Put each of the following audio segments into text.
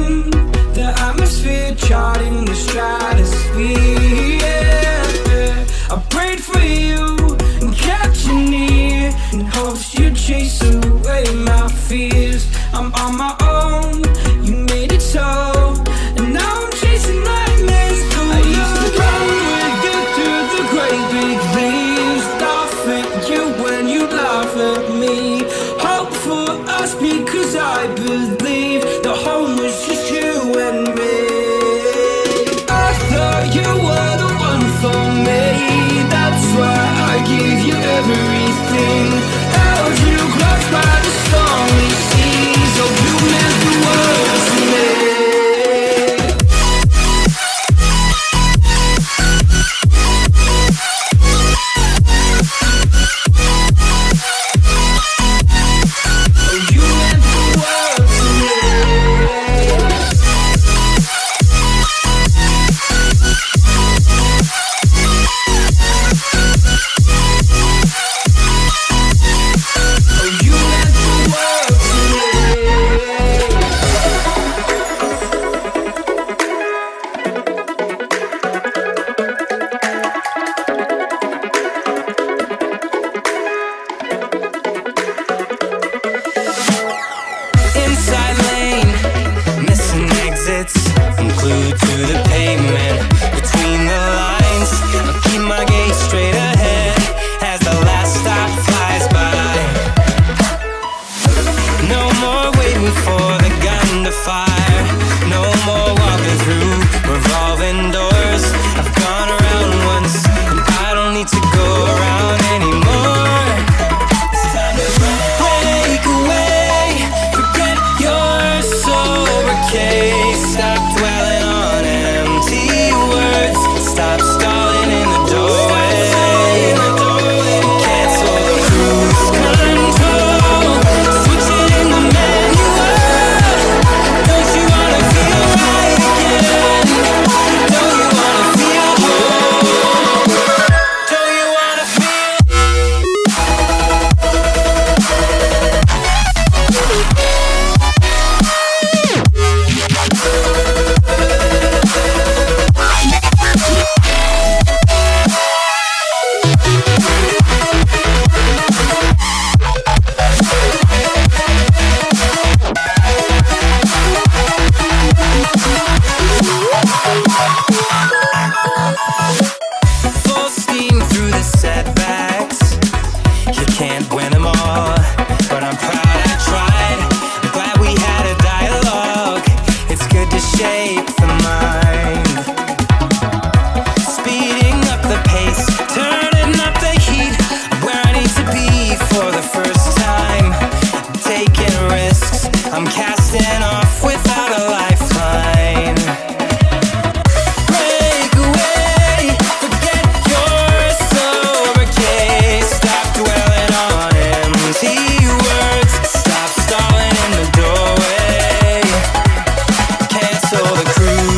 in the atmosphere, charting the stratosphere. Yeah. I prayed for you and kept you near in hopes you'd chase away my fears. I'm on my own, you made it so, and now I'm chasing nightmares. I used to run with you through the great big leaves, laugh at you when you laugh at me. Hope for us because I believe the home was just you and me. I thought you were the one for me, that's why I gave you everything. Held you close by the stormy seas, oh you meant the world to me. I'm glued to the pavement between the lines. I'll keep my gaze straight ahead as the last stop flies by. No more waiting for the gun to fire, no more walking through revolving doors. I've gone around once and I don't need to go around anymore. It's time to break away, forget your sober case. Stop dwelling on empty words, stop stalling in the doorway. Cancel the cruise control, switch it in the manual. Don't you wanna feel right again? Don't you wanna feel whole? Don't you wanna feel? Full steam through the setbacks, you can't win them all, but I'm proud I tried. I'm glad we had a dialogue, it's good to shape the mind. Speeding up the pace, turning up the heat, I'm where I need to be for the first time. Taking risks, I'm casting off without a lifeline. Break away, forget your sober case. Stop dwelling on empty words, stop stalling in the doorway. Cancel the cruise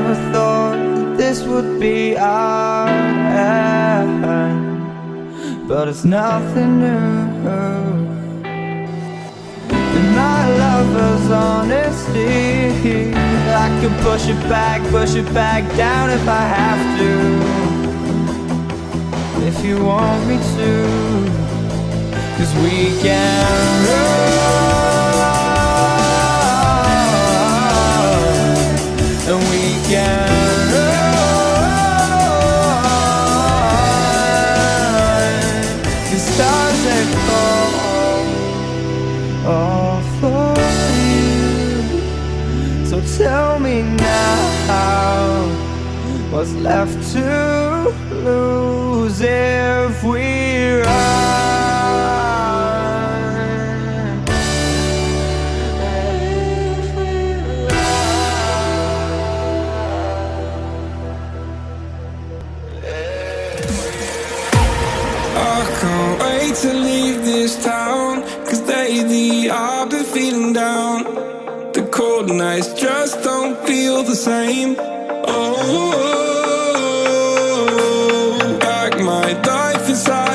never thought that this would be our end, but it's nothing new. And my lover's honesty, I could push it back down if I have to, if you want me to. 'Cause we can run, and we can run. The stars that fall all for you. So tell me now, what's left to lose if we run? I can't wait to leave this town, 'cause lately I've been feeling down. The cold nights just don't feel the same. Oh, like my life inside